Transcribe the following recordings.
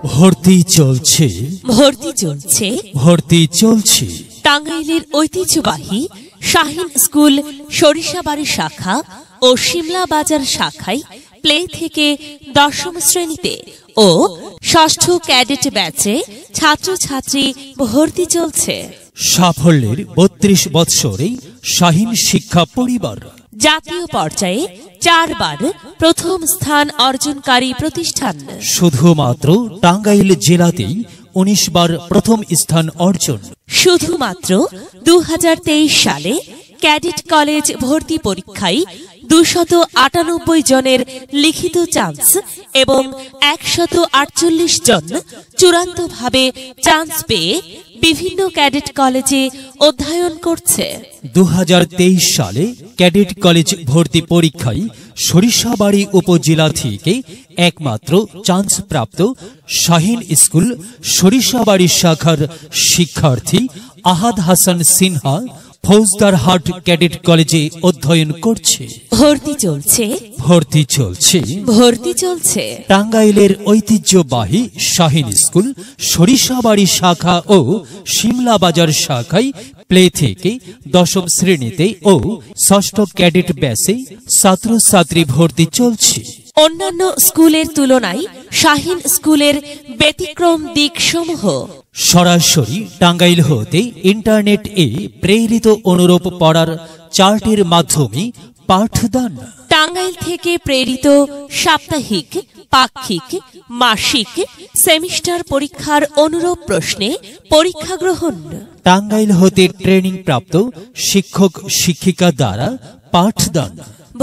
ভর্তি চলছে ভর্তি চলছে ভর্তি চলছে টাঙ্গাইলের ঐতিহ্যবাহী শাহিন স্কুল সরিষাবাড়ি শাখা ও শিমলা বাজার শাখায় প্লে থেকে ১০ম শ্রেণীতে ও ষষ্ঠ ক্যাডেট ব্যাচে ছাত্রছাত্রী ভর্তি চলছে। সাফল্যের ৩২ বৎসরে শাহিন শিক্ষা পরিবার জাতীয় পর্যায়ে ৪ বার প্রথম স্থান অর্জনকারী প্রতিষ্ঠান। শুধুমাত্র টাঙ্গাইল জেলাতেই ১৯ বার প্রথম স্থান অর্জন। শুধুমাত্র ২০২৩ সালে ক্যাডেট কলেজ ভর্তি পরীক্ষায় ২৯৮ জনের লিখিত চান্স এবং ১৪৮ জন চূড়ান্তভাবে চান্স পেয়ে বিভিন্ন ক্যাডেট কলেজে অধ্যয়ন করছে। ২০২৩ সালে ক্যাডেট কলেজ ভর্তি পরীক্ষায় সরিষাবাড়ি উপজেলা থেকে একমাত্র চান্স প্রাপ্ত শাহিন স্কুল সরিষাবাড়ি শাখার শিক্ষার্থী আহাদ হাসান সিনহা ফৌজদারহাট ক্যাডেট কলেজে অধ্যয়ন করছে। ভর্তি চলছে ভর্তি চলছে ভর্তি চলছে টাঙ্গাইলের ঐতিহ্যবাহী শাহিন স্কুল সরিষাবাড়ি শাখা ও শিমলা বাজার শাখায় প্লে থেকে ১০ম শ্রেণীতে ও ষষ্ঠ ক্যাডেট ব্যাচে ছাত্রছাত্রী ভর্তি চলছে। অন্যান্য স্কুলের তুলনায় শাহিন স্কুলের ব্যতিক্রম দিকসমূহ: সরাসরি টাঙ্গাইল হতে ইন্টারনেট এ প্রেরিত অনুরূপ পড়ার চার্টের মাধ্যমে পাঠদান। টাঙ্গাইল থেকে প্রেরিত সাপ্তাহিক, পাক্ষিক, মাসিক, সেমিস্টার পরীক্ষার অনুরূপ প্রশ্নে পরীক্ষা গ্রহণ। টাঙ্গাইল হতে ট্রেনিং প্রাপ্ত শিক্ষক শিক্ষিকা দ্বারা পাঠদান।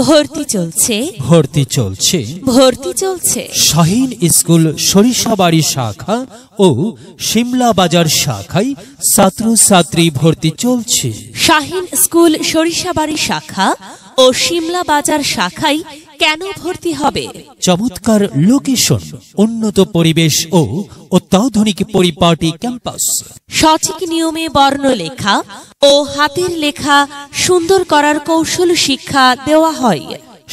ভর্তি চলছে ভর্তি চলছে ভর্তি চলছে শাহিন স্কুল সরিষাবাড়ি শাখা ও শিমলা বাজার শাখায় ছাত্রছাত্রী ভর্তি চলছে। শাহিন স্কুল সরিষাবাড়ি শাখা ও শিমলা বাজার শাখায় কেন ভর্তি হবে? চমৎকার লোকেশন, উন্নত পরিবেশ ও অত্যাধুনিক পরিপাটি ক্যাম্পাস। সঠিক নিয়মে বর্ণ লেখা ও হাতের লেখা সুন্দর করার কৌশল শিক্ষা দেওয়া হয়।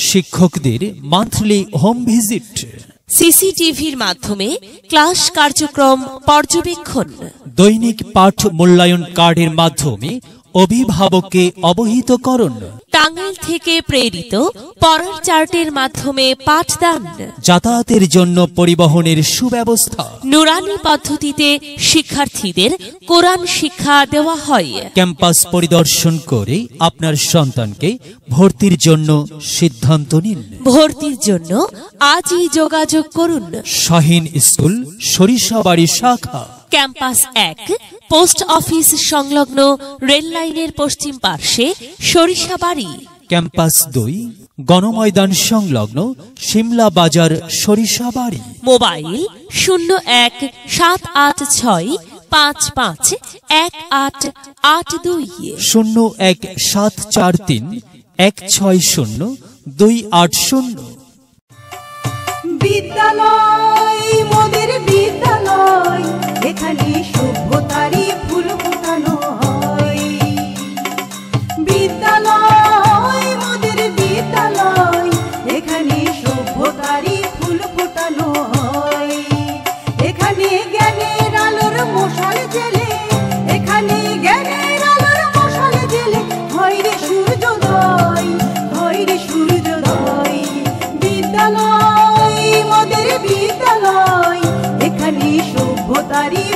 শিক্ষকদের মান্থলি হোম ভিজিট। সিসিটিভির মাধ্যমে ক্লাস কার্যক্রম পর্যবেক্ষণ। দৈনিক পাঠ মূল্যায়ন কার্ডের মাধ্যমে অভিভাবককে অবহিতকরণ। টাঙ্গাইল থেকে প্রেরিত পড়ার চার্টের মাধ্যমে পাঠদান। যাতায়াতের জন্য পরিবহনের সুব্যবস্থা। নুরানি পদ্ধতিতে শিক্ষার্থীদের কোরআন শিক্ষা দেওয়া হয়। ক্যাম্পাস পরিদর্শন করে আপনার সন্তানকে ভর্তির জন্য সিদ্ধান্ত নিন। ভর্তির জন্য আজই যোগাযোগ করুন। শাহিন স্কুল সরিষাবাড়ি শাখা, ক্যাম্পাস ১, পোস্ট অফিস সংলগ্ন রেল লাইনের পশ্চিম পার্শ্বে সরিষাবাড়ি। ক্যাম্পাস ২, গণময়দান সংলগ্ন শিমলা বাজার সরিষাবাড়ি। মোবাইল 0174351882 01743160280। বিদ্যালয় মোদের বিদ্যালয়, এখানে সভ্যতারই ফুল ফোটানো হয়। বিদ্যালয় মোদের বিদ্যালয়, এখানে সভ্যতারই ফুল ফোটানো হয়। এখানে জ্ঞানের আলোর মশাল জেলে, এখানে জ্ঞানের আলোর মশাল জেলে হয় রে সূর্যোদয়, হয় রে সূর্যোদয়। বিদ্যালয় মোদের বিদ্যালয়, এখানে সভ্যতারই